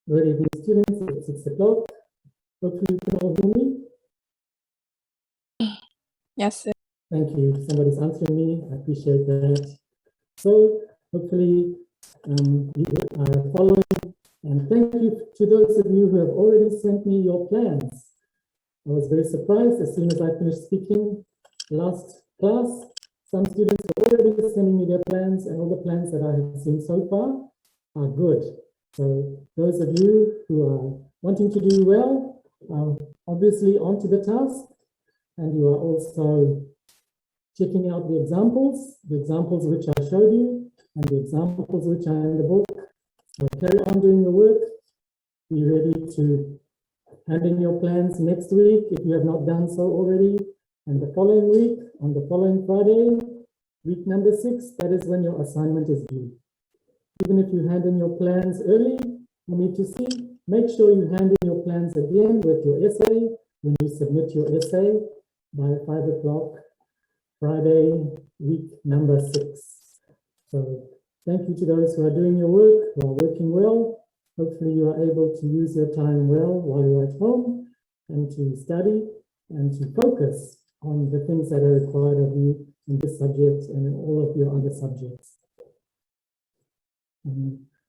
Good evening, students. It's 6 o'clock. Hopefully you can all hear me. Yes, sir. Thank you. Somebody's answering me. I appreciate that. So hopefully you are following. And thank you to those of you who have already sent me your plans. I was very surprised as soon as I finished speaking last class. Some students are already sending me their plans, and all the plans that I have seen so far are good. So those of you who are wanting to do well are obviously onto the task, and you are also checking out the examples which I showed you, and the examples which are in the book. So carry on doing the work. Be ready to hand in your plans next week if you have not done so already. And the following week, on the following Friday, week number 6, that is when your assignment is due. Even if you hand in your plans early, you need to see, make sure you hand in your plans again with your essay when you submit your essay by 5 o'clock Friday, week number 6. So thank you to those who are doing your work, who are working well. Hopefully you are able to use your time well while you're at home and to study and to focus on the things that are required of you in this subject and in all of your other subjects.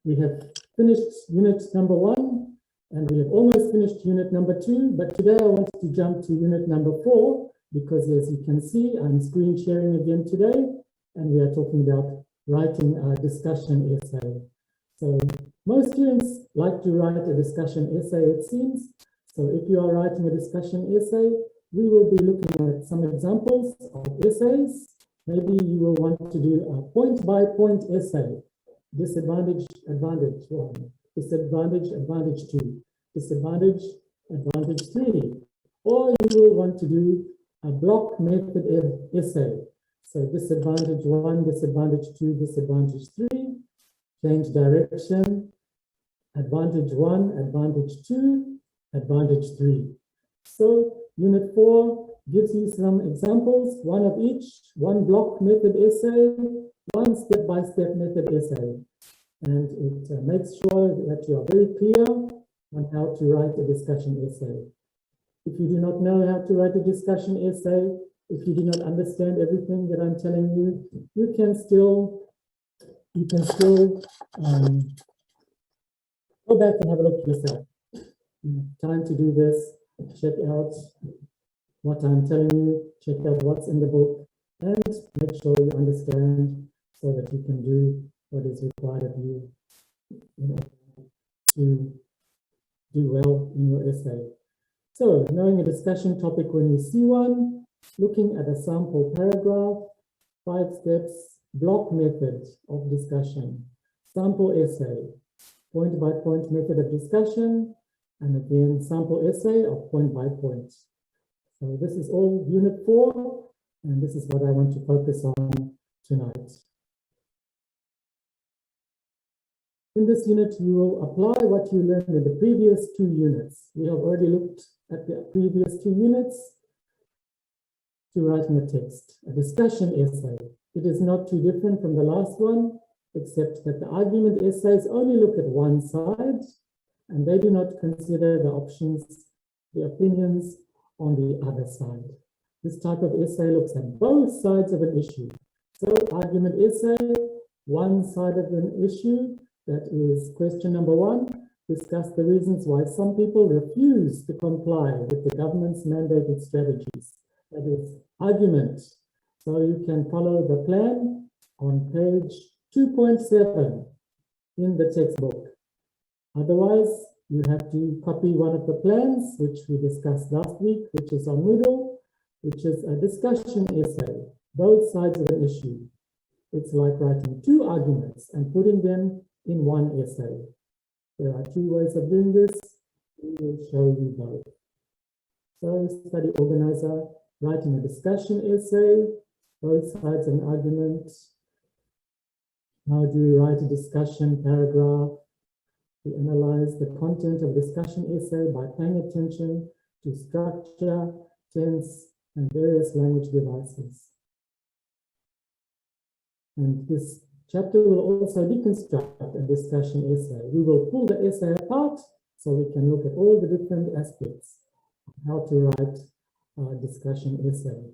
We have finished unit number 1 and we have almost finished unit number 2, but today I want to jump to unit number 4 because as you can see, I'm screen sharing again today and we are talking about writing a discussion essay. So most students like to write a discussion essay, it seems. So if you are writing a discussion essay, we will be looking at some examples of essays. Maybe you will want to do a point-by-point essay. Disadvantage, advantage 1. Disadvantage, advantage 2. Disadvantage, advantage 3. Or you will want to do a block method essay. So disadvantage 1, disadvantage 2, disadvantage 3. Change direction, advantage 1, advantage 2, advantage 3. So unit 4 gives you some examples, one of each, one block method essay, one step-by-step method essay. And it makes sure that you are very clear on how to write a discussion essay. If you do not know how to write a discussion essay, if you do not understand everything that I'm telling you, you can still go back and have a look yourself. Time to do this, check out what I'm telling you, check out what's in the book, and make sure you understand so that you can do what is required of you in order to do well in your essay. So, knowing a discussion topic when you see one, looking at a sample paragraph, 5 steps, block method of discussion, sample essay, point-by-point method of discussion, and again, sample essay of point-by-point. So this is all unit 4, and this is what I want to focus on tonight. In this unit, you will apply what you learned in the previous 2 units. We have already looked at the previous 2 units to writing a text, a discussion essay. It is not too different from the last one, except that the argument essays only look at one side, and they do not consider the options, the opinions on the other side. This type of essay looks at both sides of an issue. So argument essay, one side of an issue, that is question number 1, discuss the reasons why some people refuse to comply with the government's mandated strategies. That is argument. So you can follow the plan on page 2.7 in the textbook. Otherwise, you have to copy one of the plans, which we discussed last week, which is on Moodle, which is a discussion essay, both sides of an issue. It's like writing 2 arguments and putting them in one essay. There are 2 ways of doing this. We will show you both. So, study organizer, writing a discussion essay, both sides of an argument. How do we write a discussion paragraph? We analyze the content of discussion essay by paying attention to structure, tense, and various language devices. And this chapter will also deconstruct a discussion essay. We will pull the essay apart so we can look at all the different aspects of how to write a discussion essay.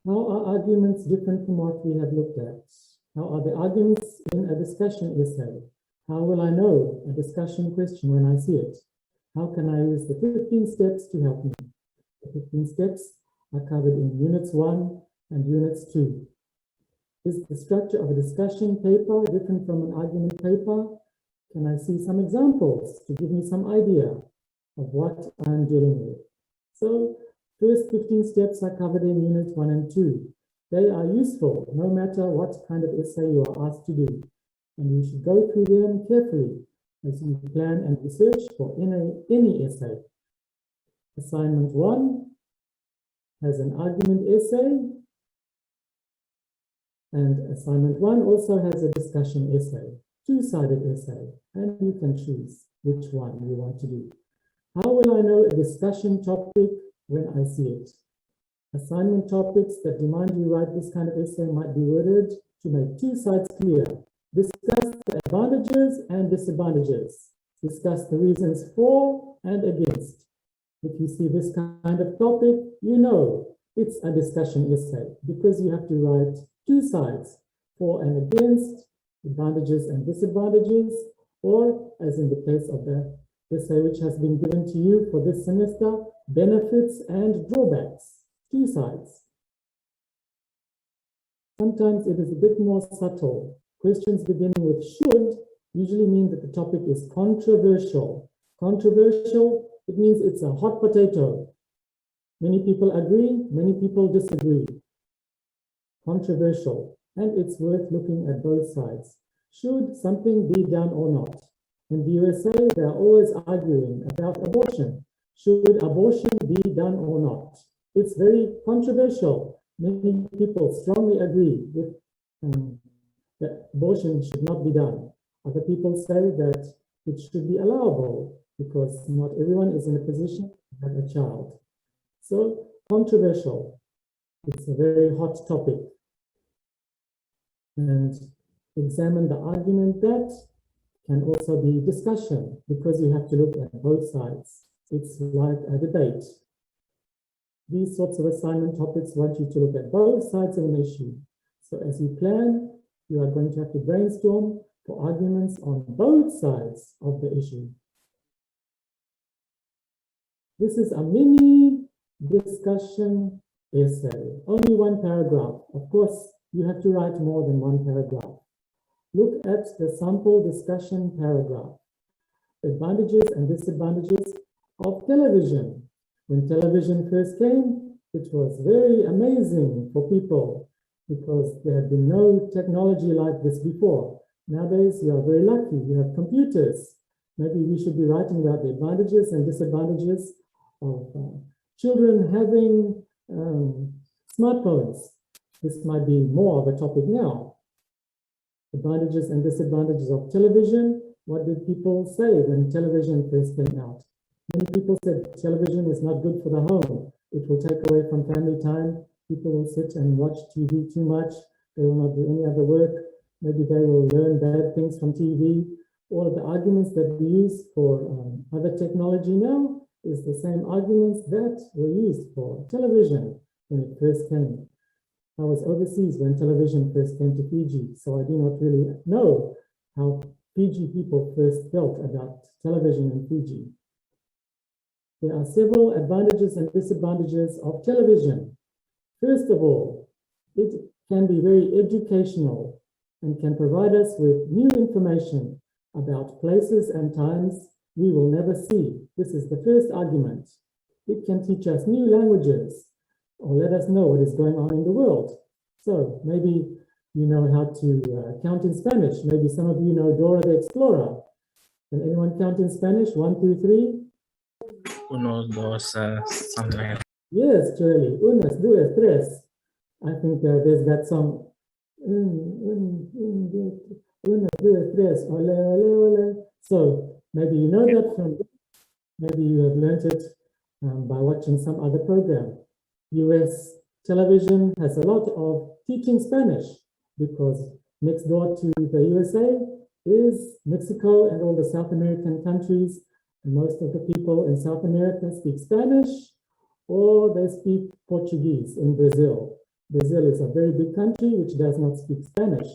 How are arguments different from what we have looked at? How are the arguments in a discussion essay? How will I know a discussion question when I see it? How can I use the 15 steps to help me? The 15 steps are covered in Units 1 and Units 2. Is the structure of a discussion paper different from an argument paper? Can I see some examples to give me some idea of what I'm dealing with? So, first 15 steps are covered in Units 1 and 2. They are useful no matter what kind of essay you are asked to do. And you should go through them carefully as you plan and research for any essay. Assignment 1 has an argument essay, and assignment 1 also has a discussion essay, two-sided essay, and you can choose which one you want to do. How will I know a discussion topic when I see it? Assignment topics that demand you write this kind of essay might be worded to make two sides clear. Discuss the advantages and disadvantages. Discuss the reasons for and against. If you see this kind of topic, you know it's a discussion essay because you have to write two sides, for and against, advantages and disadvantages, or as in the case of the essay which has been given to you for this semester, benefits and drawbacks, two sides. Sometimes it is a bit more subtle. Questions beginning with should usually mean that the topic is controversial. Controversial, it means it's a hot potato. Many people agree, many people disagree. Controversial, and it's worth looking at both sides. Should something be done or not? In the USA, they are always arguing about abortion. Should abortion be done or not? It's very controversial. Many people strongly agree with that abortion should not be done. Other people say that it should be allowable because not everyone is in a position to have a child. So controversial. It's a very hot topic. And examine the argument that can also be discussion because you have to look at both sides. It's like a debate. These sorts of assignment topics want you to look at both sides of an issue. So as you plan, you are going to have to brainstorm for arguments on both sides of the issue. This is a mini discussion essay, only one paragraph. Of course, you have to write more than one paragraph. Look at the sample discussion paragraph. Advantages and disadvantages of television. When television first came, it was very amazing for people because there had been no technology like this before. Nowadays, you are very lucky. You have computers. Maybe we should be writing about the advantages and disadvantages of children having smartphones. This might be more of a topic now. Advantages and disadvantages of television. What did people say when television first came out? Many people said television is not good for the home. It will take away from family time. People will sit and watch TV too much. They will not do any other work. Maybe they will learn bad things from TV. All of the arguments that we use for other technology now is the same arguments that were used for television when it first came. I was overseas when television first came to Fiji, so I do not really know how Fiji people first felt about television in Fiji. There are several advantages and disadvantages of television. First of all, it can be very educational and can provide us with new information about places and times we will never see. This is the first argument. It can teach us new languages or let us know what is going on in the world. So maybe you know how to count in Spanish. Maybe some of you know Dora the Explorer. Can anyone count in Spanish? 1, 2, 3. Uno, dos, something. Yes, Charlie. Uno, dos, tres. I think there's that song. Uno, dos, tres. Ole, ole, ole. So maybe you know that from. Maybe you have learned it by watching some other program. US television has a lot of teaching Spanish because next door to the USA is Mexico and all the South American countries. And most of the people in South America speak Spanish or they speak Portuguese in Brazil. Brazil is a very big country which does not speak Spanish.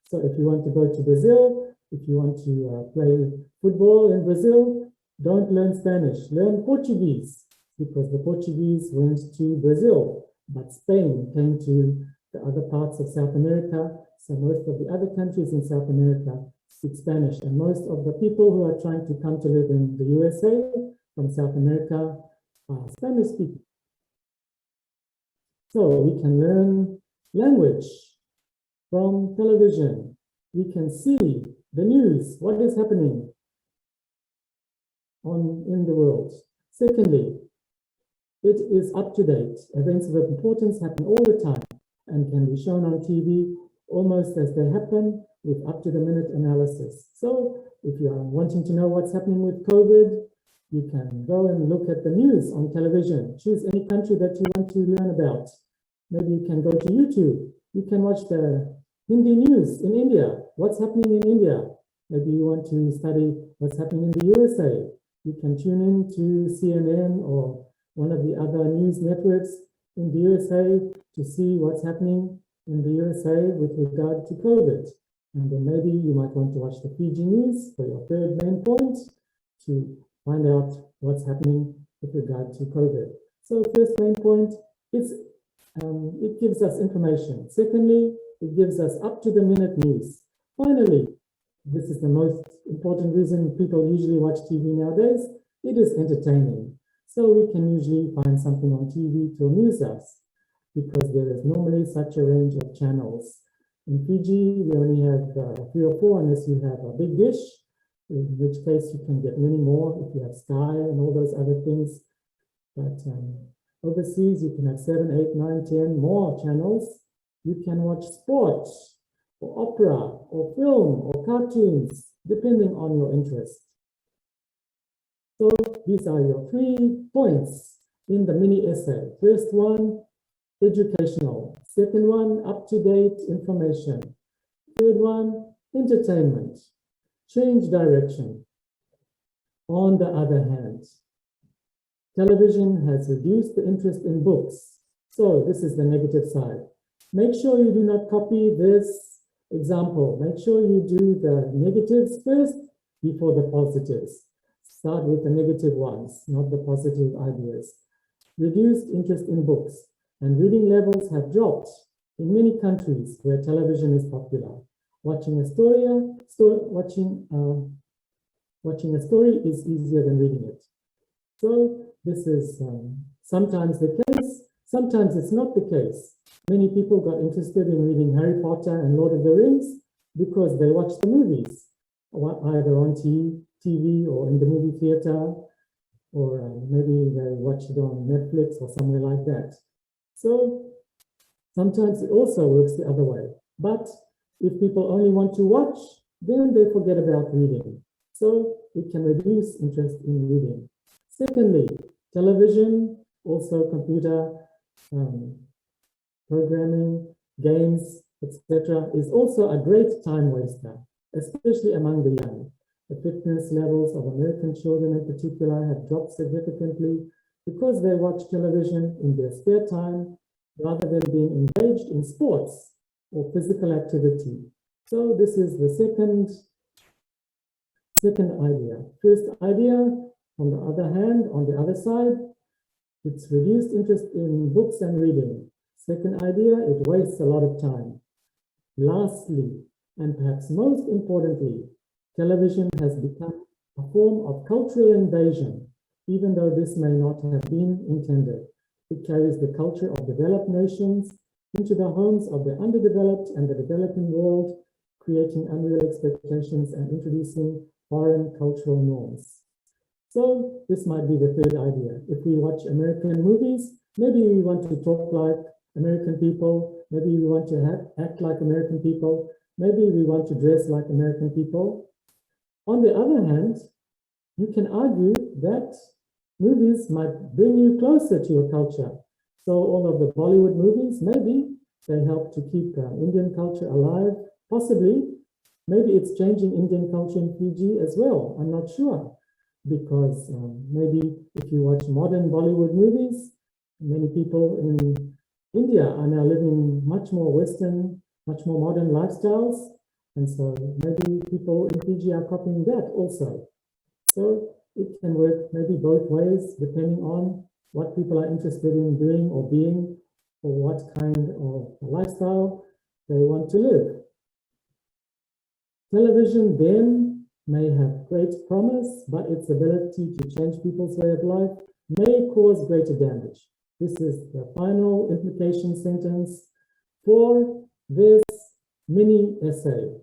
So if you want to go to Brazil, if you want to play football in Brazil, don't learn Spanish, learn Portuguese, because the Portuguese went to Brazil, but Spain came to the other parts of South America. So most of the other countries in South America speak Spanish, and most of the people who are trying to come to live in the USA from South America are Spanish speaking. So we can learn language from television. We can see the news, what is happening in the world. Secondly, it is up to date. Events of importance happen all the time and can be shown on TV almost as they happen with up-to-the-minute analysis. So if you are wanting to know what's happening with COVID, you can go and look at the news on television. Choose any country that you want to learn about. Maybe you can go to YouTube. You can watch the Hindi news in India. What's happening in India? Maybe you want to study what's happening in the USA. You can tune in to CNN or one of the other news networks in the USA to see what's happening in the USA with regard to COVID. And then maybe you might want to watch the Fiji news for your third main point to find out what's happening with regard to COVID. So first main point is it gives us information. Secondly, it gives us up-to-the-minute news. Finally, this is the most important reason people usually watch TV nowadays. It is entertaining. So we can usually find something on TV to amuse us because there is normally such a range of channels. In Fiji, we only have 3 or 4 unless you have a big dish, in which case you can get many more if you have Sky and all those other things. But overseas, you can have 7, 8, 9, 10 more channels. You can watch sport, or opera, or film, or cartoons, depending on your interest. So these are your 3 points in the mini essay. First one, educational. Second one, up-to-date information. Third one, entertainment. Change direction. On the other hand, television has reduced the interest in books. So this is the negative side. Make sure you do not copy this example. Make sure you do the negatives first before the positives. Start with the negative ones, not the positive ideas. Reduced interest in books, and reading levels have dropped in many countries where television is popular. Watching a story is easier than reading it. So this is sometimes the case, sometimes it's not the case. Many people got interested in reading Harry Potter and Lord of the Rings because they watched the movies, either on TV or in the movie theater, or maybe they watch it on Netflix or somewhere like that. So sometimes it also works the other way. But if people only want to watch, then they forget about reading. So it can reduce interest in reading. Secondly, television, also computer programming, games, etc., is also a great time waster, especially among the young. The fitness levels of American children in particular have dropped significantly because they watch television in their spare time rather than being engaged in sports or physical activity. So this is the second idea. First idea, on the other hand, on the other side, it's reduced interest in books and reading. Second idea, it wastes a lot of time. Lastly, and perhaps most importantly, television has become a form of cultural invasion, even though this may not have been intended. It carries the culture of developed nations into the homes of the underdeveloped and the developing world, creating unreal expectations and introducing foreign cultural norms. So this might be the third idea. If we watch American movies, maybe we want to talk like American people, maybe we want to act like American people, maybe we want to dress like American people. On the other hand, you can argue that movies might bring you closer to your culture. So all of the Bollywood movies, maybe they help to keep Indian culture alive. Possibly, maybe it's changing Indian culture in Fiji as well. I'm not sure, because maybe if you watch modern Bollywood movies, many people in India are now living much more Western, much more modern lifestyles. And so maybe people in Fiji are copying that also. So it can work maybe both ways, depending on what people are interested in doing or being, or what kind of lifestyle they want to live. Television then may have great promise, but its ability to change people's way of life may cause greater damage. This is the final implication sentence for this mini essay.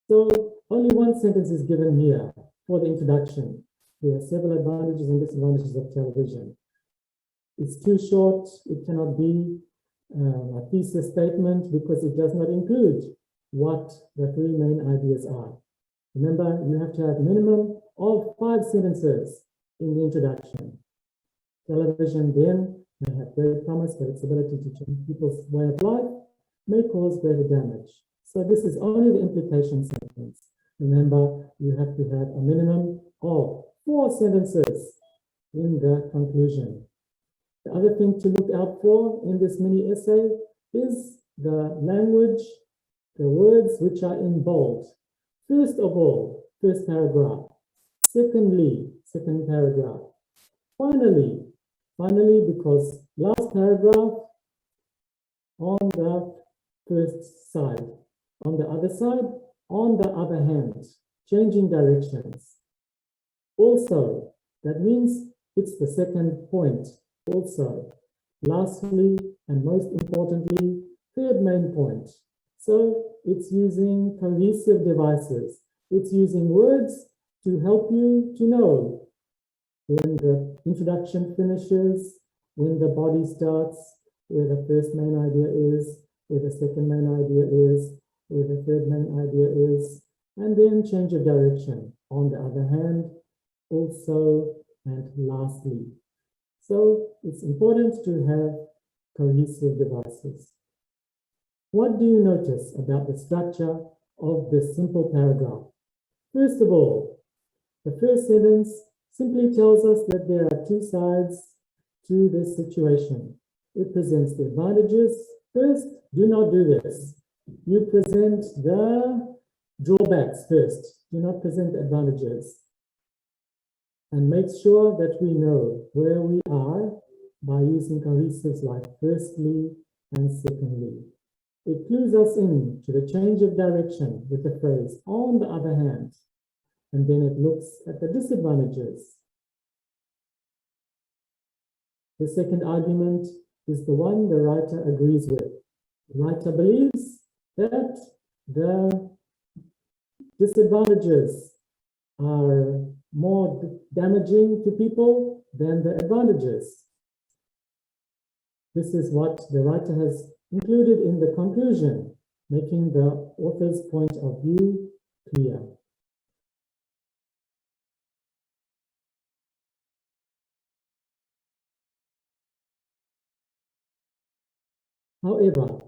So only one sentence is given here for the introduction. There are several advantages and disadvantages of television. It's too short. It cannot be a thesis statement because it does not include what the three main ideas are. Remember, you have to have a minimum of 5 sentences in the introduction. Television then may have great promise, but its ability to change people's way of life may cause greater damage. So this is only the implication sentence. Remember, you have to have a minimum of 4 sentences in the conclusion. The other thing to look out for in this mini essay is the language, the words which are in bold. First of all, first paragraph. Secondly, second paragraph. Finally, because last paragraph on the first side. On the other side, on the other hand, changing directions. Also, that means it's the second point. Also, lastly, and most importantly, third main point. So it's using cohesive devices. It's using words to help you to know when the introduction finishes, when the body starts, where the first main idea is, where the second main idea is, where the third main idea is, and then change of direction. On the other hand, also, and lastly. So it's important to have cohesive devices. What do you notice about the structure of this simple paragraph? First of all, the first sentence simply tells us that there are 2 sides to this situation. It presents the advantages. First, do not do this. You present the drawbacks first. Do not present the advantages. And make sure that we know where we are by using cohesives like firstly and secondly. It clues us in to the change of direction with the phrase on the other hand, and then it looks at the disadvantages. The second argument is the one the writer agrees with. The writer believes that the disadvantages are more damaging to people than the advantages. This is what the writer has included in the conclusion, making the author's point of view clear. However,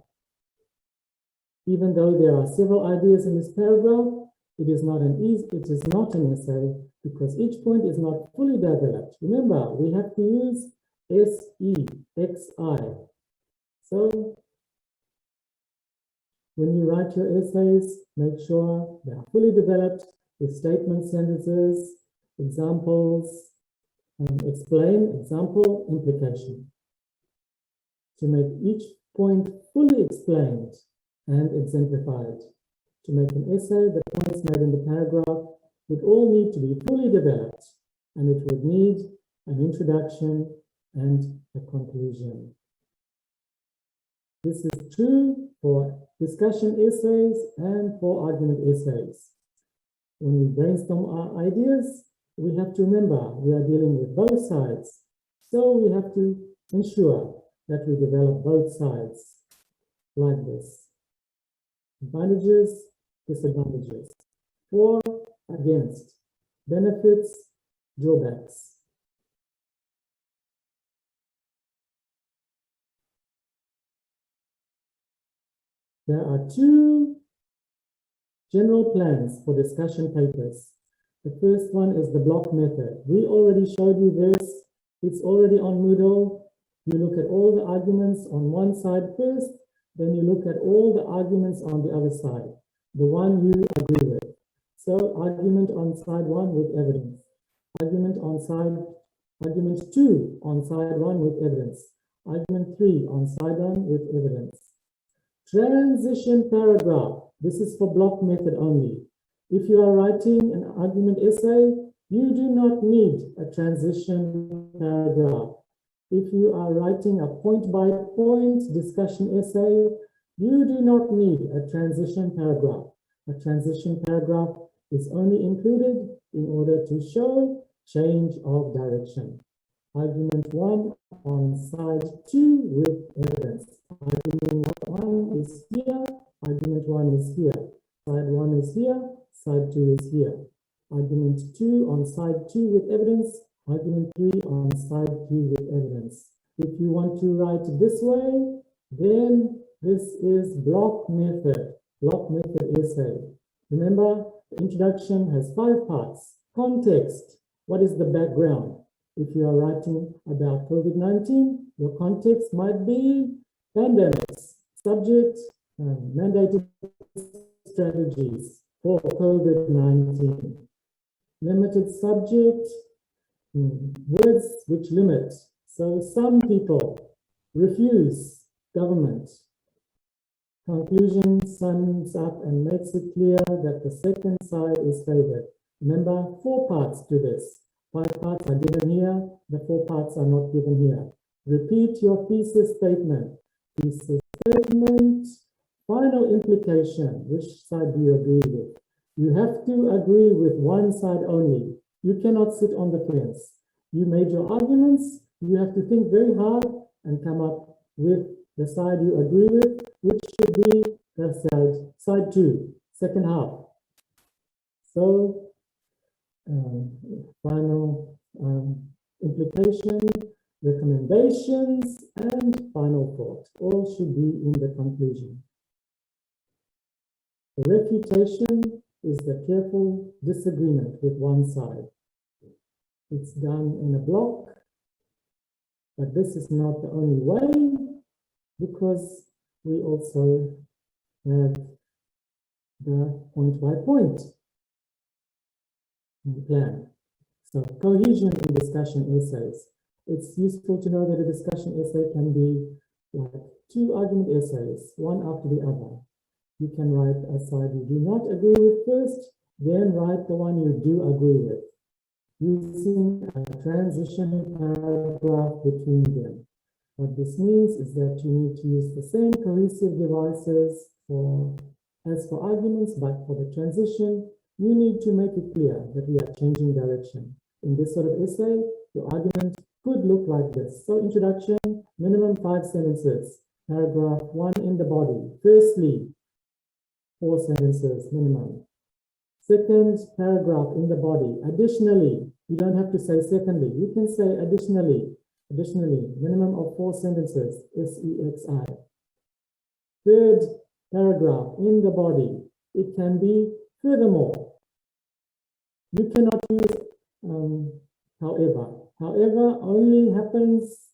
even though there are several ideas in this paragraph, it is not an essay because each point is not fully developed. Remember, we have to use SEXI. So when you write your essays, make sure they are fully developed with statement sentences, examples, explain, example, implication. To make each point fully explained and exemplified. To make an essay, the points made in the paragraph would all need to be fully developed, and it would need an introduction and a conclusion. This is true for discussion essays and for argument essays. When we brainstorm our ideas, we have to remember we are dealing with both sides. So we have to ensure that we develop both sides like this. Advantages, disadvantages. For, against. Benefits, drawbacks. There are two general plans for discussion papers. The first one is the block method. We already showed you this. It's already on Moodle. You look at all the arguments on one side first, then you look at all the arguments on the other side, the one you agree with. So argument on side one with evidence. Argument 2 on side 1 with evidence. Argument 3 on side 1 with evidence. Transition paragraph. This is for block method only. If you are writing an argument essay, you do not need a transition paragraph. If you are writing a point-by-point discussion essay, you do not need a transition paragraph. A transition paragraph is only included in order to show change of direction. Argument 1 on side 2 with evidence. Argument 1 is here, argument 1 is here. Side 1 is here, side 2 is here. Argument 2 on side 2 with evidence. Argument 3 on side 2 with evidence. If you want to write this way, then this is block method essay. Remember, the introduction has 5 parts. Context. What is the background? If you are writing about COVID-19, your context might be pandemics. Subject, mandated strategies for COVID-19. Limited subject, words which limit. So some people refuse government. Conclusion sums up and makes it clear that the second side is favored. Remember, 4 parts to this. 5 parts are given here, the 4 parts are not given here. Repeat your thesis statement. Thesis statement, final implication. Which side do you agree with? You have to agree with one side only. You cannot sit on the fence. You made your arguments, you have to think very hard and come up with the side you agree with, which should be the side 2, second half. So, final implication, recommendations, and final thought. All should be in the conclusion. The refutation is the careful disagreement with one side. It's done in a block, but this is not the only way, because we also have the point-by-point plan. So cohesion in discussion essays. It's useful to know that a discussion essay can be like 2 argument essays, one after the other. You can write a side you do not agree with first, then write the one you do agree with, using a transition paragraph between them. What this means is that you need to use the same cohesive devices as for arguments, but for the transition, you need to make it clear that we are changing direction. In this sort of essay, your argument could look like this. So introduction, minimum 5 sentences. Paragraph 1 in the body. Firstly, 4 sentences minimum. Second paragraph in the body. Additionally, you don't have to say secondly. You can say additionally. Additionally, minimum of 4 sentences, SEXI. Third paragraph in the body, it can be furthermore. You cannot use however. However only happens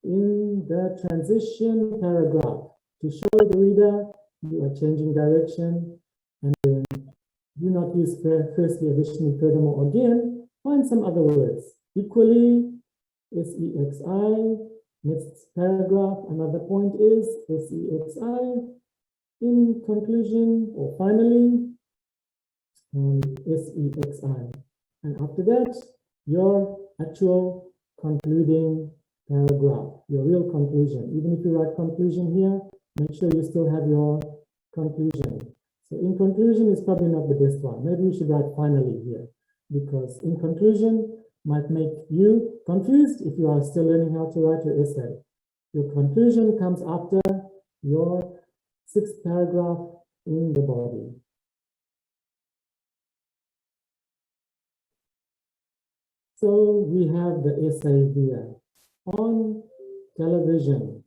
in the transition paragraph to show the reader you are changing direction, and then do not use firstly, additionally, furthermore again. Find some other words. Equally, SEXI, next paragraph, another point is SEXI, in conclusion, or finally, SEXI. And after that, your actual concluding paragraph, your real conclusion. Even if you write conclusion here, make sure you still have your conclusion. So in conclusion is probably not the best one. Maybe you should write finally here, because in conclusion might make you confused if you are still learning how to write your essay. Your conclusion comes after your 6th paragraph in the body. So we have the essay here. On television,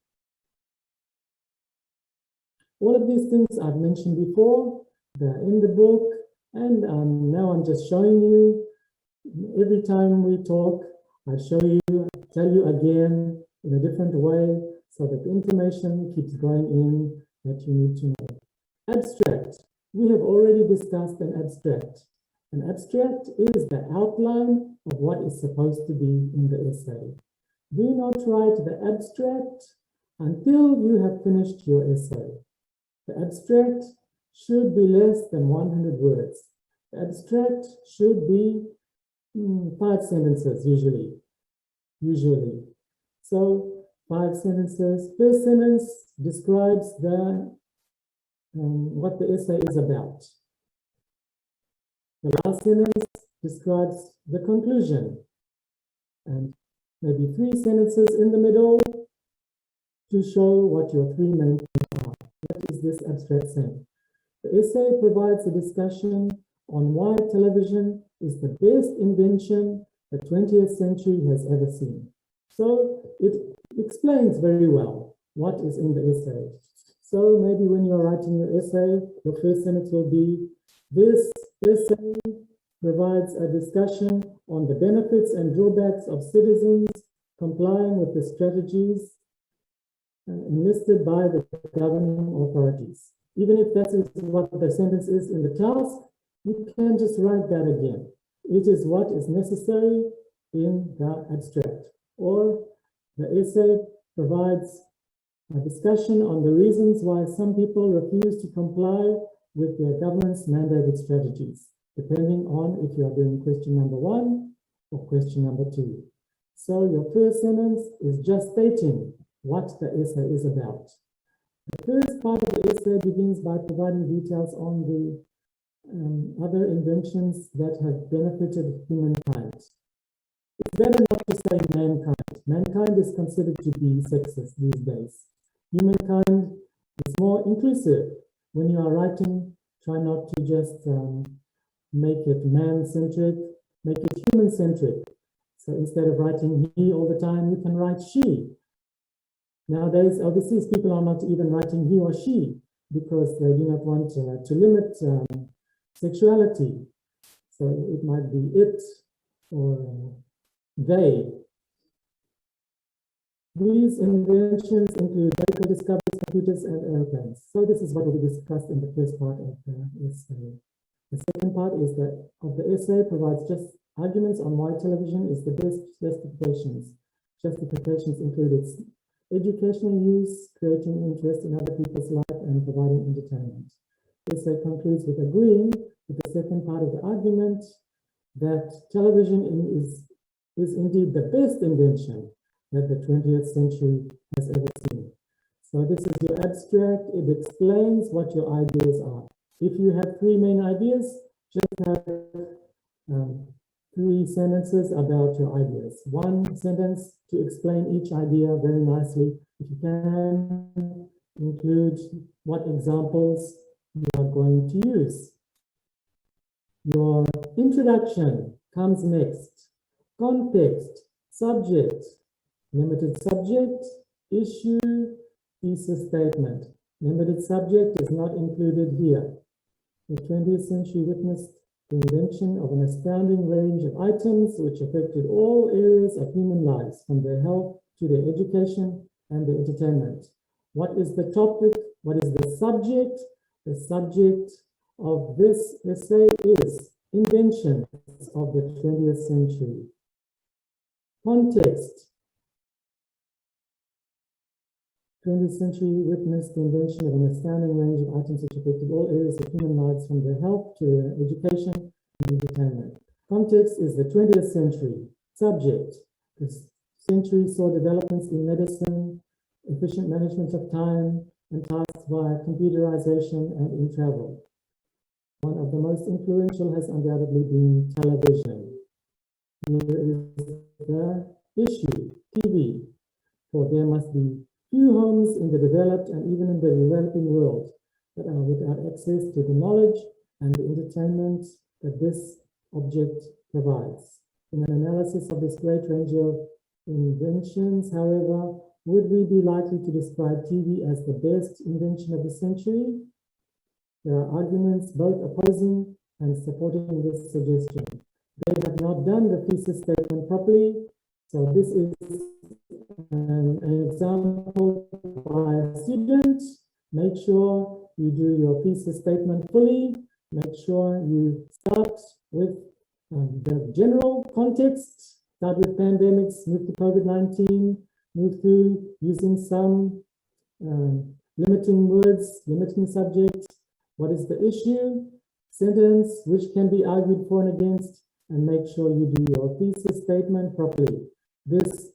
All of these things I've mentioned before, they're in the book, and now I'm just showing you. Every time we talk, I show you, tell you again in a different way, so that the information keeps going in that you need to know. Abstract. We have already discussed an abstract. An abstract is the outline of what is supposed to be in the essay. Do not write the abstract until you have finished your essay. The abstract should be less than 100 words. The abstract should be 5 sentences usually. So 5 sentences. First sentence describes the what the essay is about. The last sentence describes the conclusion, and maybe 3 sentences in the middle to show what your 3 main points are. What is this abstract saying? The essay provides a discussion on why television is the best invention the 20th century has ever seen. So it explains very well what is in the essay. So maybe when you're writing your essay, your first sentence will be, this essay provides a discussion on the benefits and drawbacks of citizens complying with the strategies enlisted by the governing authorities. Even if that is what the sentence is in the task, you can just write that again. It is what is necessary in the abstract. Or the essay provides a discussion on the reasons why some people refuse to comply with their government's mandated strategies, depending on if you are doing question number 1 or question number 2. So your first sentence is just stating what the essay is about. The first part of the essay begins by providing details on the other inventions that have benefited humankind. It's better not to say mankind. Mankind is considered to be sexist these days. Humankind is more inclusive. When you are writing, try not to just make it man-centric, make it human-centric. So instead of writing he all the time, you can write she. Nowadays, overseas, people are not even writing he or she because they do not want to limit sexuality. So it might be it or they. These inventions include medical discoveries, computers, and airplanes. So this is what will be discussed in the first part of the essay. The second part is that of the essay provides just arguments on why television is the best justifications. Justifications include its educational use, creating interest in other people's life, and providing entertainment. The essay concludes with agreeing with the second part of the argument that television is indeed the best invention that the 20th century has ever seen. So this is your abstract. It explains what your ideas are. If you have 3 main ideas, just have 3 sentences about your ideas. 1 sentence to explain each idea very nicely. If you can, include what examples you are going to use. Your introduction comes next. Context, subject, limited subject, issue, thesis statement. Limited subject is not included here. The 20th century witnessed the invention of an astounding range of items which affected all areas of human lives, from their health to their education and their entertainment. What is the topic? What is the subject? The subject of this essay is inventions of the 20th century. Context. 20th century witnessed the invention of an astounding range of items which affected all areas of human lives, from their health to their education and entertainment. Context is the 20th century. Subject. This century saw developments in medicine, efficient management of time and tasks via computerization, and in travel. One of the most influential has undoubtedly been television. Here is the issue, TV, for there must be few homes in the developed and even in the developing world that are without access to the knowledge and the entertainment that this object provides. In an analysis of this great range of inventions, however, would we be likely to describe TV as the best invention of the century? There are arguments both opposing and supporting this suggestion. They have not done the thesis statement properly, so this is an example by a student. Make sure you do your thesis statement fully. Make sure you start with the general context, start with pandemics, move to COVID-19, move through using some limiting words, limiting subjects. What is the issue? Sentence, which can be argued for and against, and make sure you do your thesis statement properly. This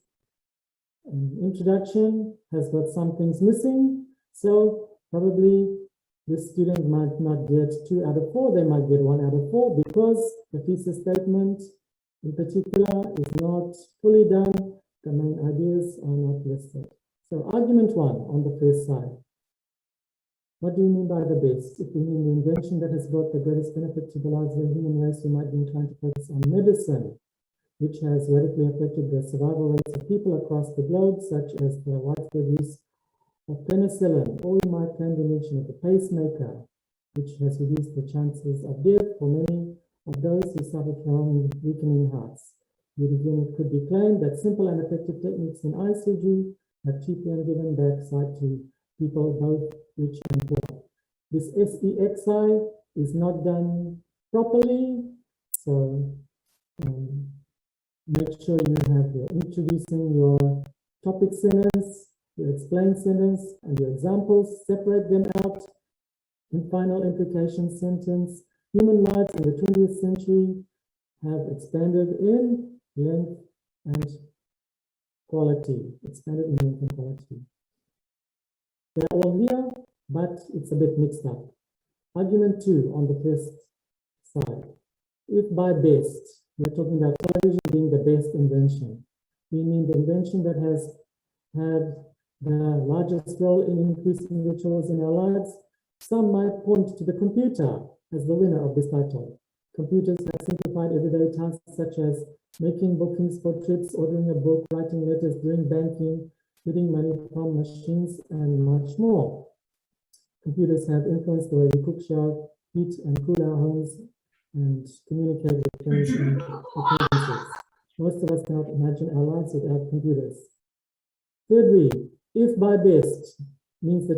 introduction has got some things missing, so probably the student might not get 2 out of 4, they might get 1 out of 4 because the thesis statement in particular is not fully done, the main ideas are not listed. So argument 1 on the first side. What do you mean by the best? If we mean the invention that has brought the greatest benefit to the lives of the human race, we might be inclined to focus on medicine, which has radically affected the survival rates of people across the globe, such as the widespread use of penicillin, or we might claim the invention of the pacemaker, which has reduced the chances of death for many of those who suffer from weakening hearts. Yet again, it could be claimed that simple and effective techniques in eye surgery have cheaply and given back sight to people both rich and poor. This SEXI is not done properly, so make sure you have your introducing your topic sentence, your explain sentence, and your examples, separate them out. In final implication sentence, human lives in the 20th century have expanded in length and quality, expanded in length and quality. They're all here, but it's a bit mixed up. Argument 2 on the first side. If by best, we're talking about television being the best invention, we mean the invention that has had the largest role in increasing rituals in our lives. Some might point to the computer as the winner of this title. Computers have simplified everyday tasks such as making bookings for trips, ordering a book, writing letters, doing banking, getting money from machines, and much more. Computers have influenced the way we cook, shower, heat, and cool our homes, and communicate with friends and acquaintances. Most of us cannot imagine our lives without computers. Thirdly, if by best means the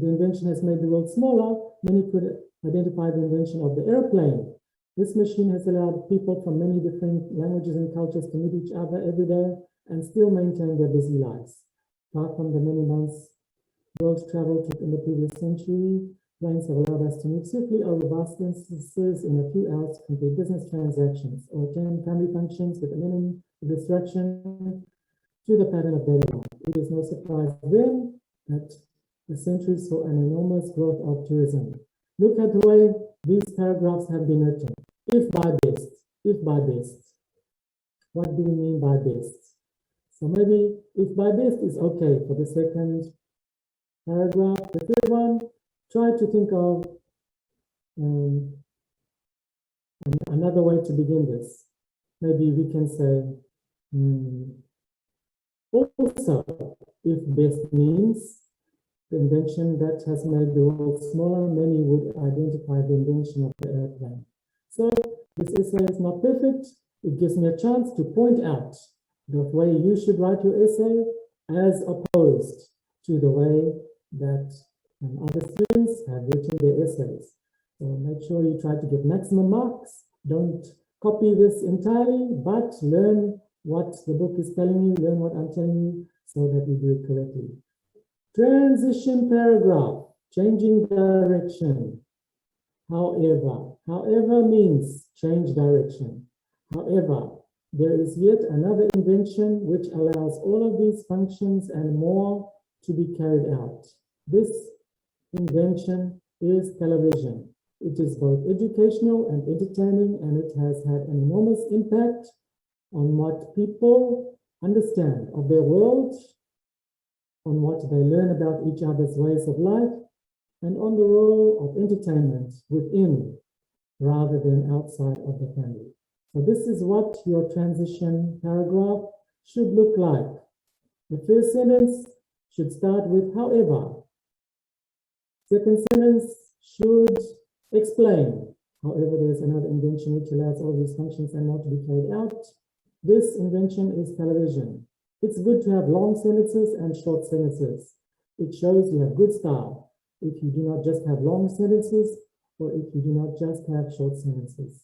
invention has made the world smaller, many could identify the invention of the airplane. This machine has allowed people from many different languages and cultures to meet each other every day and still maintain their busy lives. Apart from the many months world travel took in the previous century, planes have allowed us to move swiftly over vast distances in a few hours to complete business transactions or attend family functions with a minimum of distraction to the pattern of daily life. It is no surprise then that the century saw an enormous growth of tourism. Look at the way these paragraphs have been written. If by best, what do we mean by best? So maybe if by best is okay for the second paragraph. The third one, try to think of another way to begin this. Maybe we can say, also, if best means the invention that has made the world smaller, many would identify the invention of the airplane. So this essay is not perfect. It gives me a chance to point out the way you should write your essay as opposed to the way that other students have written their essays. So make sure you try to get maximum marks. Don't copy this entirely, but learn what the book is telling you, learn what I'm telling you, so that you do it correctly. Transition paragraph, changing direction. However means change direction. However, there is yet another invention which allows all of these functions and more to be carried out. This invention is television. It is both educational and entertaining, and it has had an enormous impact on what people understand of their world, on what they learn about each other's ways of life, and on the role of entertainment within rather than outside of the family. So this is what your transition paragraph should look like. The first sentence should start with however. Second sentence should explain. However, there's another invention which allows all these functions and more to be carried out. This invention is television. It's good to have long sentences and short sentences. It shows you have good style if you do not just have long sentences or if you do not just have short sentences.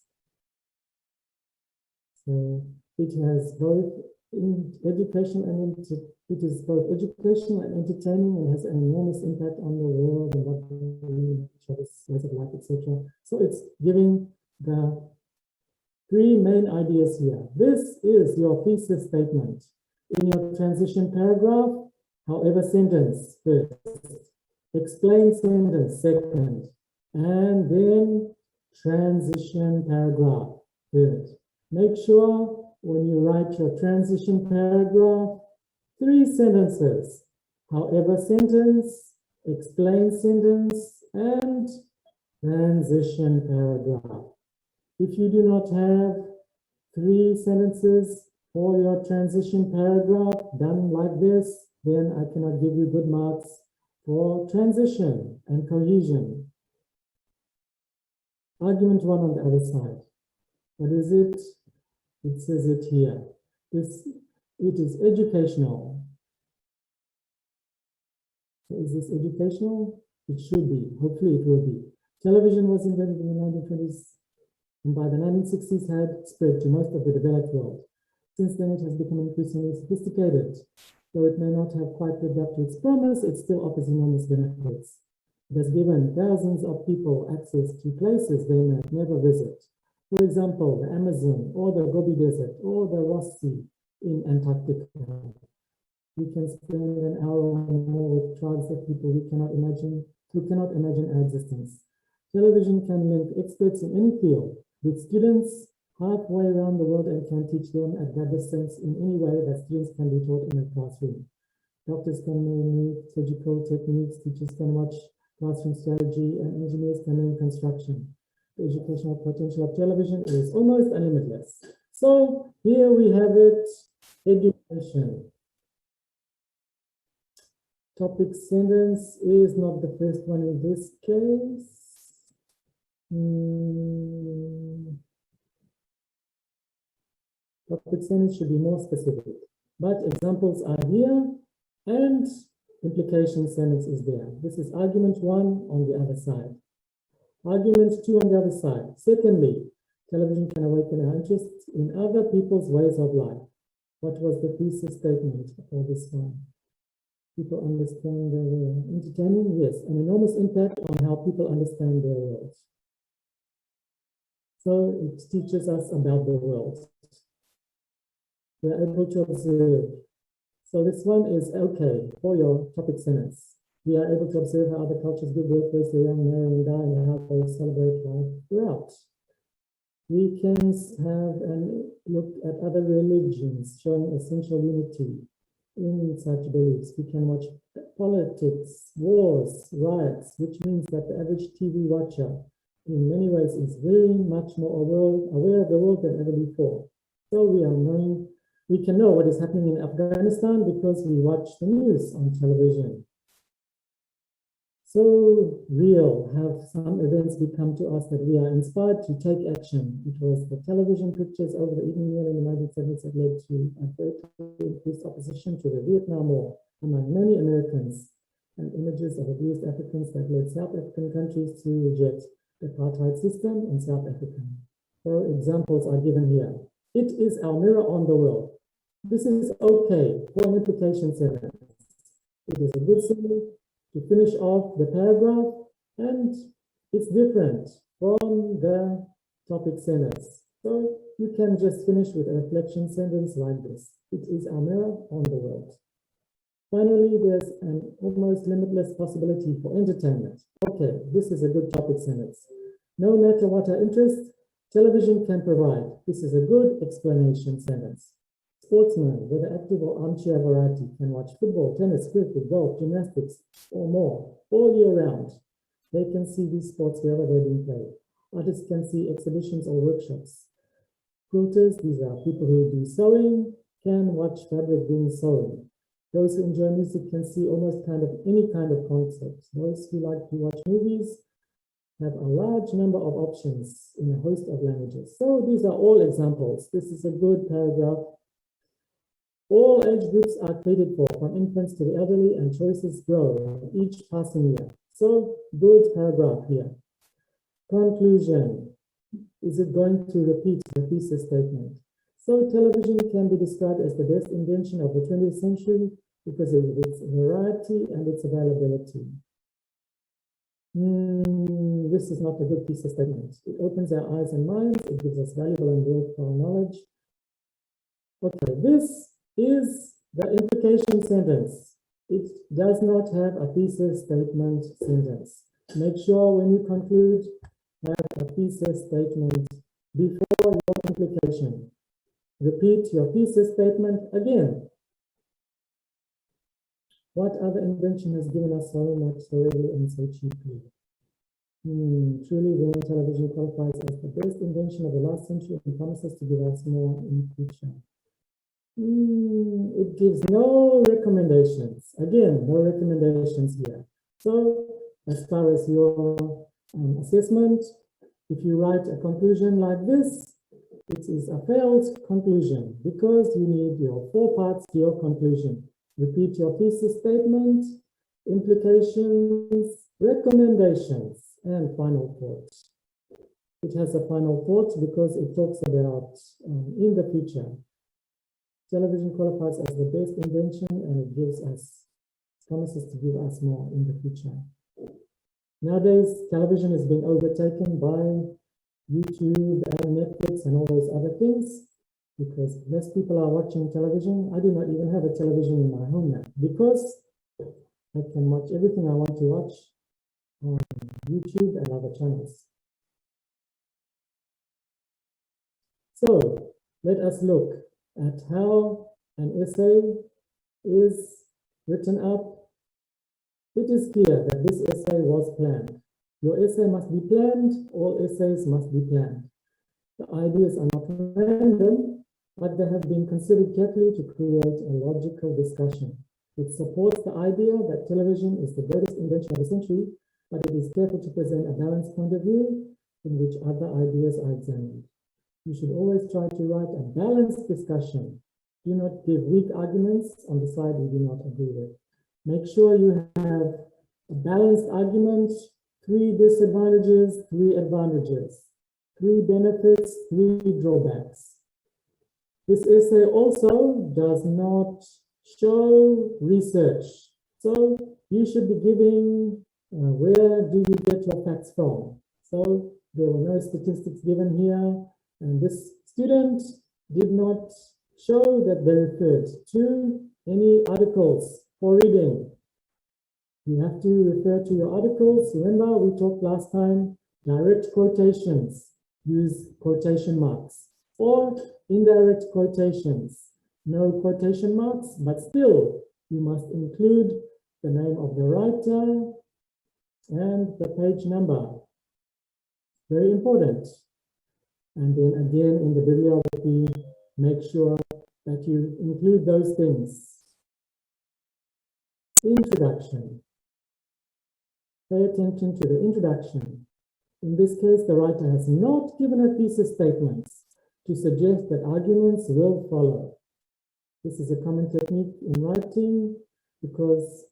So it has both in education and it is both educational and entertaining and has an enormous impact on the world and what each other's ways of life, etc. So it's giving the three main ideas here. This is your thesis statement. In your transition paragraph, however sentence first, explain sentence second, and then transition paragraph third. Make sure when you write your transition paragraph, 3 sentences, however sentence, explain sentence, and transition paragraph. If you do not have 3 sentences for your transition paragraph done like this, then I cannot give you good marks for transition and cohesion. Argument 1 on the other side. What is it? It says it here. It is educational. So is this educational? It should be. Hopefully it will be. Television was invented in the 1920s and by the 1960s had spread to most of the developed world. Since then it has become increasingly sophisticated. Though it may not have quite lived up to its promise, it still offers enormous benefits. It has given thousands of people access to places they may never visit. For example, the Amazon or the Gobi Desert or the Ross Sea in Antarctica. We can spend an hour or more with tribes of people who cannot imagine our existence. Television can link experts in any field with students halfway around the world and can teach them at that distance in any way that students can be taught in a classroom. Doctors can learn surgical techniques, teachers can watch classroom strategy, and engineers can learn construction. The educational potential of television is almost limitless. So here we have it, education. Topic sentence is not the first one in this case. Topic sentence should be more specific, but examples are here and implication sentence is there. This is argument 1 on the other side. Argument 2 on the other side. Secondly, television can awaken our interest in other people's ways of life. What was the thesis statement for this one? People understand their world. Entertaining? Yes, an enormous impact on how people understand their world. So it teaches us about the world. We are able to observe. So this one is okay for your topic sentence. We are able to observe how other cultures give birth, raise their young, marry and die, and how they celebrate life throughout. We can have a look at other religions showing essential unity in such beliefs. We can watch politics, wars, riots, which means that the average TV watcher in many ways is very much more aware of the world than ever before. So we can know what is happening in Afghanistan because we watch the news on television. So real have some events become to us that we are inspired to take action. It was the television pictures over the evening meal in the 1970s that led to a great increased opposition to the Vietnam War among many Americans, and images of abused Africans that led South African countries to reject the apartheid system in South Africa. So examples are given here. It is our mirror on the world. This is okay for an implication sentence. It is a good sentence to finish off the paragraph, and it's different from the topic sentence. So you can just finish with a reflection sentence like this. It is our mirror on the world. Finally, there's an almost limitless possibility for entertainment. Okay, this is a good topic sentence. No matter what our interest, television can provide. This is a good explanation sentence. Sportsmen, whether active or armchair variety, can watch football, tennis, cricket, golf, gymnastics, or more, all year round. They can see these sports wherever they're being played. Artists can see exhibitions or workshops. Quilters, these are people who do sewing, can watch fabric being sewn. Those who enjoy music can see almost any kind of concept. Those who like to watch movies have a large number of options in a host of languages. So these are all examples. This is a good paragraph. All age groups are catered for, from infants to the elderly, and choices grow each passing year. So good paragraph here. Conclusion. Is it going to repeat the thesis statement? So television can be described as the best invention of the 20th century because of its variety and its availability. This is not a good thesis statement. It opens our eyes and minds. It gives us valuable and worthwhile knowledge. Okay, this is the implication sentence. It does not have a thesis statement sentence. Make sure when you conclude, have a thesis statement before your implication. Repeat your thesis statement again. What other invention has given us so much so readily and so cheaply? Truly, then television qualifies as the best invention of the last century and promises to give us more in the future. It gives no recommendations. Again, no recommendations here. So, as far as your assessment, if you write a conclusion like this, it is a failed conclusion because you need your 4 parts to your conclusion. Repeat your thesis statement, implications, recommendations, and final thought. It has a final thought because it talks about in the future. Television qualifies as the best invention and it gives us, promises to give us more in the future. Nowadays, television is being overtaken by YouTube and Netflix and all those other things because less people are watching television. I do not even have a television in my home now because I can watch everything I want to watch on YouTube and other channels. So let us look at how an essay is written up. It is clear that this essay was planned. Your essay must be planned. All essays must be planned. The ideas are not random, but they have been considered carefully to create a logical discussion. It supports the idea that television is the greatest invention of the century, but it is careful to present a balanced point of view in which other ideas are examined. You should always try to write a balanced discussion. Do not give weak arguments on the side you do not agree with. Make sure you have a balanced argument, 3 disadvantages, 3 advantages, 3 benefits, 3 drawbacks. This essay also does not show research. So you should be giving where do you get your facts from. So there were no statistics given here. And this student did not show that they referred to any articles for reading. You have to refer to your articles. Remember, we talked last time, direct quotations, use quotation marks, or indirect quotations, no quotation marks, but still you must include the name of the writer and the page number. Very important. And then again in the bibliography, make sure that you include those things. Introduction. Pay attention to the introduction. In this case, the writer has not given a thesis statement to suggest that arguments will follow. This is a common technique in writing because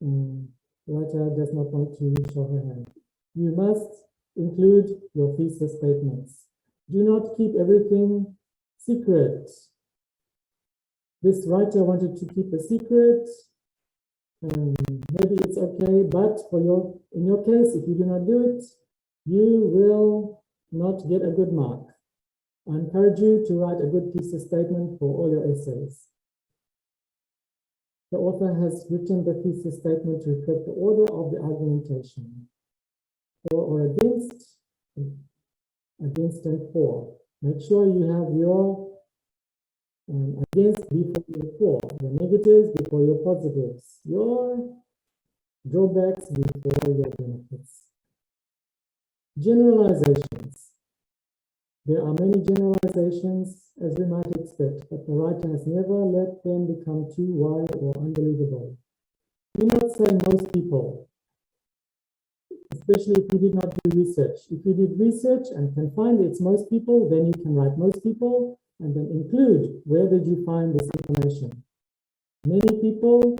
the writer does not want to show her hand. You must include your thesis statements. Do not keep everything secret. This writer wanted to keep a secret. Maybe it's okay, but in your case, if you do not do it, you will not get a good mark. I encourage you to write a good thesis statement for all your essays. The author has written the thesis statement to reflect the order of the argumentation. For or against and for. Make sure you have your against before your for, your negatives before your positives, your drawbacks before your benefits. Generalizations. There are many generalizations as we might expect, but the writer has never let them become too wild or unbelievable. Do not say most people, especially if you did not do research. If you did research and can find it's most people, then you can write most people and then include where did you find this information. Many people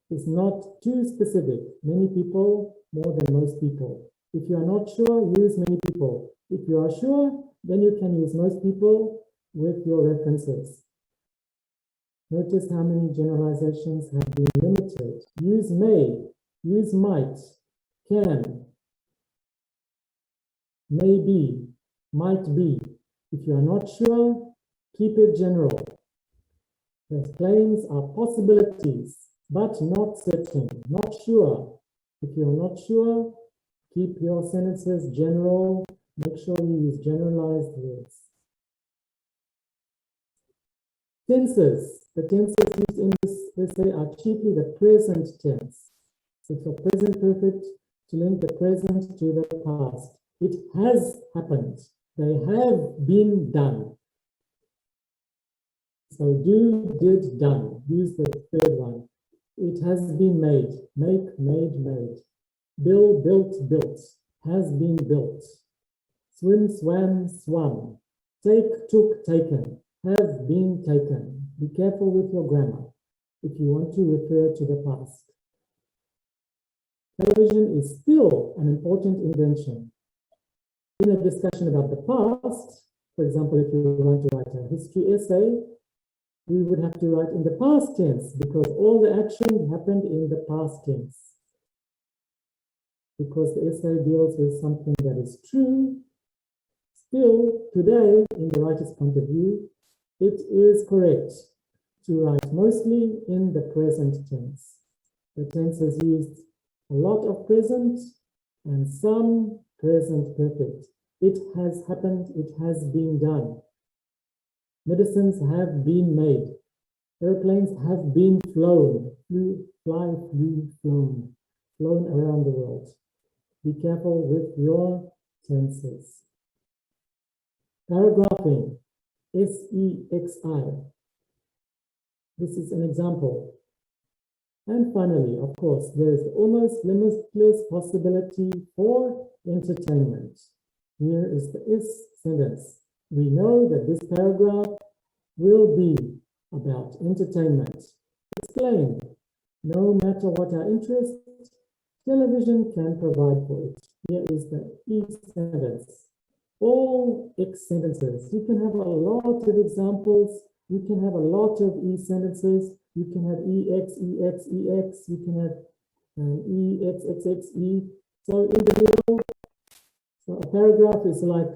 is not too specific. Many people more than most people. If you are not sure, use many people. If you are sure, then you can use most people with your references. Notice how many generalizations have been limited. Use may, use might, can, maybe, might be. If you are not sure, keep it general. The claims are possibilities, but not certain, not sure. If you're not sure, keep your sentences general. Make sure you use generalized words. Tenses. The tenses used in this essay are chiefly the present tense. So for present perfect, to link the present to the past. It has happened. They have been done. So do, did, done. Use the third one. It has been made. Make, made, made. Bill, built, built. Has been built. Swim, swam, swum. Take, took, taken. Have been taken. Be careful with your grammar if you want to refer to the past. Television is still an important invention. In a discussion about the past, for example, if you want to write a history essay, we would have to write in the past tense because all the action happened in the past tense. Because the essay deals with something that is true, still today, in the writer's point of view, it is correct to write mostly in the present tense. The tense has used a lot of present and some present perfect. It has happened, it has been done. Medicines have been made. Airplanes have been flown. Flew, fly, flew, flown. Flown around the world. Be careful with your tenses. Paragraphing. S-E-X-I. This is an example. And finally, of course, there is almost limitless possibility for entertainment. Here is the is sentence. We know that this paragraph will be about entertainment. Explain. No matter what our interest, television can provide for it. Here is the E sentence. All X sentences. You can have a lot of examples. You can have a lot of E sentences. You can have EX, EX, EX. You can have EX, XX, E. So in the middle, so a paragraph is like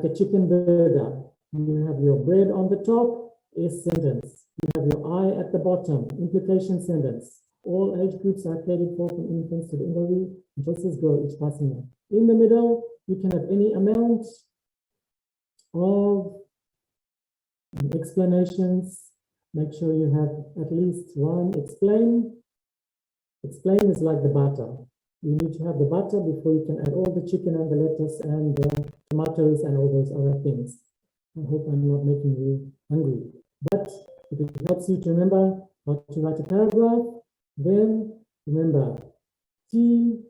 a chicken burger. You have your bread on the top, a sentence. You have your I at the bottom, implication sentence. All age groups are catered for from infants to the elderly. Voices grow each passing year. In the middle, you can have any amount of explanations. Make sure you have at least one explain. Explain is like the butter. You need to have the butter before you can add all the chicken and the lettuce and the tomatoes and all those other things. I hope I'm not making you hungry. But if it helps you to remember how to write a paragraph, then remember T,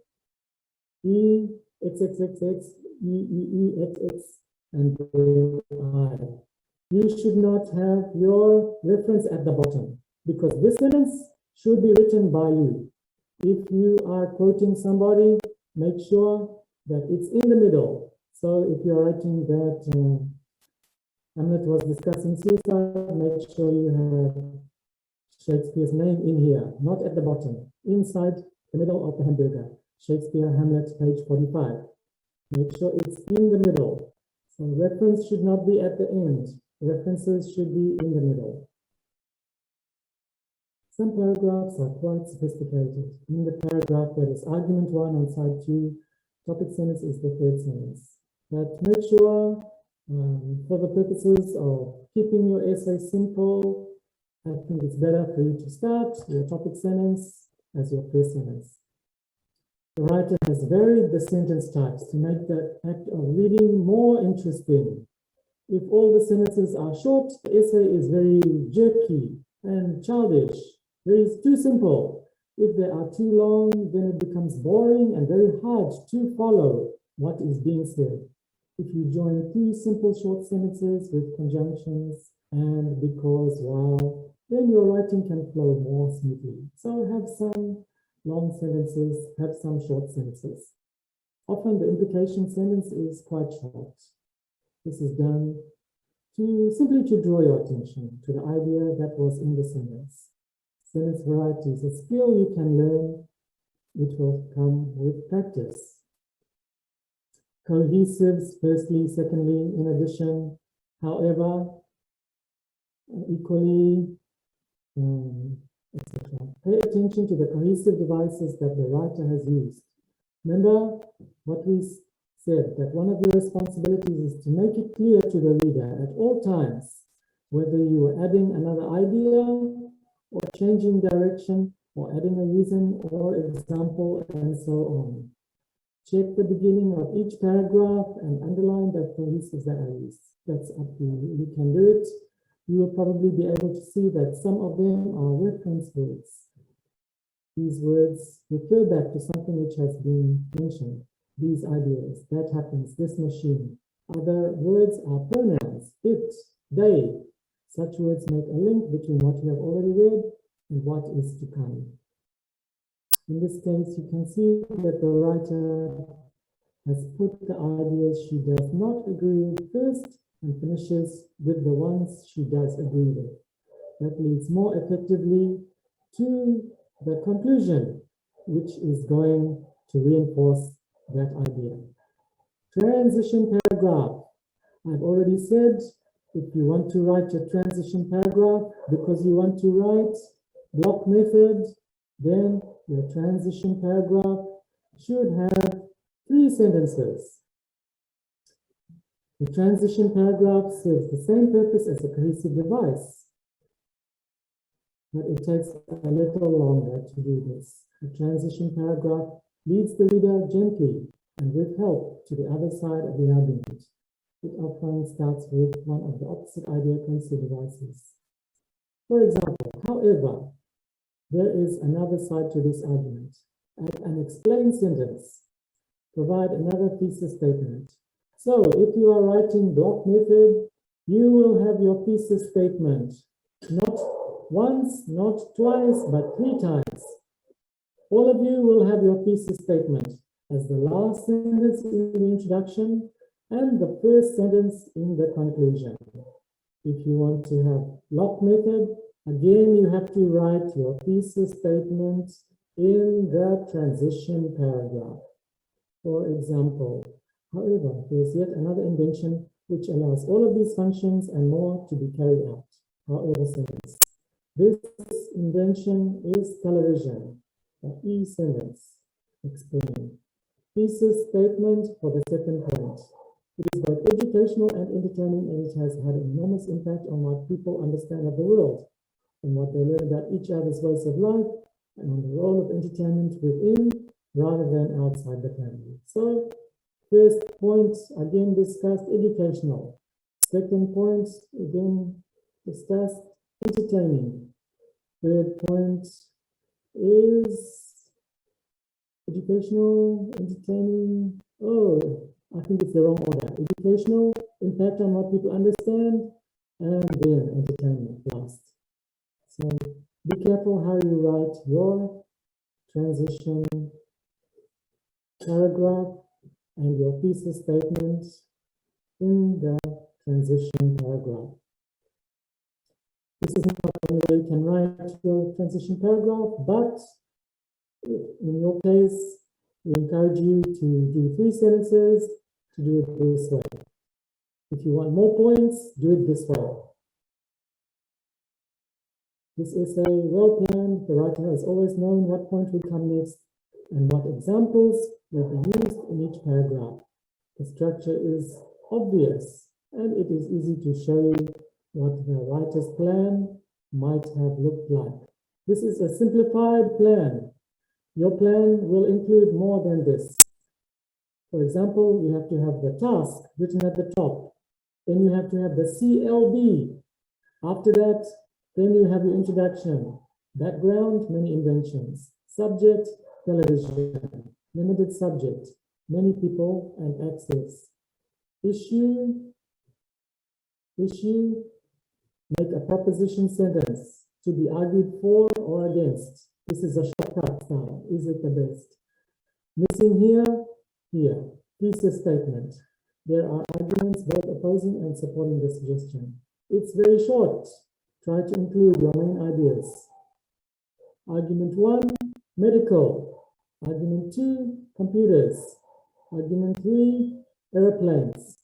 E, X, X, X, X, E, E, E, X, X, and then I. You should not have your reference at the bottom because this sentence should be written by you. If you are quoting somebody, make sure that it's in the middle. So if you're writing that Hamlet was discussing suicide, make sure you have Shakespeare's name in here, not at the bottom, inside the middle of the hamburger. Shakespeare, Hamlet, page 45. Make sure it's in the middle. So reference should not be at the end. References should be in the middle. Some paragraphs are quite sophisticated. In the paragraph that is argument 1 on side 2, topic sentence is the third sentence. But make sure, for the purposes of keeping your essay simple, I think it's better for you to start your topic sentence as your first sentence. The writer has varied the sentence types to make the act of reading more interesting. If all the sentences are short, the essay is very jerky and childish, too simple. If they are too long, then it becomes boring and very hard to follow what is being said. If you join two simple short sentences with conjunctions and because, while, then your writing can flow more smoothly. So have some long sentences, have some short sentences. Often the implication sentence is quite short. This is done simply to draw your attention to the idea that was in the sentence. Sentence variety is a skill you can learn, which will come with practice. Cohesives, firstly, secondly, in addition, however, equally, etc. Pay attention to the cohesive devices that the writer has used. Remember what we said, that one of your responsibilities is to make it clear to the reader at all times, whether you are adding another idea or changing direction or adding a reason or example and so on. Check the beginning of each paragraph and underline the cohesives that are used. That's up to you. You can do it. You will probably be able to see that some of them are reference words. These words refer back to something which has been mentioned. These ideas, that happens, this machine. Other words are pronouns, it, they. Such words make a link between what you have already read and what is to come. In this case, you can see that the writer has put the ideas she does not agree with first and finishes with the ones she does agree with. That leads more effectively to the conclusion, which is going to reinforce that idea. Transition paragraph. I've already said, if you want to write a transition paragraph because you want to write block method, then your transition paragraph should have 3 sentences. The transition paragraph serves the same purpose as a cohesive device, but it takes a little longer to do this. The transition paragraph leads the reader gently and with help to the other side of the argument. It often starts with one of the opposite idea cohesive devices. For example, however, there is another side to this argument. Add an explain sentence. Provide another thesis statement. So if you are writing block method, you will have your thesis statement not once, not twice, but 3 times. All of you will have your thesis statement as the last sentence in the introduction and the first sentence in the conclusion. If you want to have block method, again, you have to write your thesis statement in the transition paragraph. For example, however, there's yet another invention which allows all of these functions and more to be carried out. However, sentence. This invention is television. The E sentence. Explain. Thesis statement for the second point. It is both educational and entertaining, and it has had an enormous impact on what people understand of the world and what they learn about each other's ways of life and on the role of entertainment within rather than outside the family. So, first point, again discussed educational. Second point, again discussed entertaining. Third point is educational, entertaining. Oh, I think it's the wrong order. Educational, impact on what people understand, and then entertainment last. So be careful how you write your transition paragraph and your thesis statement in the transition paragraph. This is not the only way you can write your transition paragraph, but in your case, we encourage you to do 3 sentences, to do it this way. If you want more points, do it this way. This essay, well planned, the writer has always known what point will come next and what examples will be used in each paragraph. The structure is obvious, and it is easy to show you what the writer's plan might have looked like. This is a simplified plan. Your plan will include more than this. For example, you have to have the task written at the top. Then you have to have the CLB. After that, then you have your introduction, background, many inventions, subject, television, limited subject, many people and access. Issue, make a proposition sentence to be argued for or against. This is a shortcut style. Is it the best? Missing here, thesis statement. There are arguments both opposing and supporting the suggestion. It's very short. Try to include your main ideas. Argument 1, medical. Argument 2, computers. Argument 3, airplanes.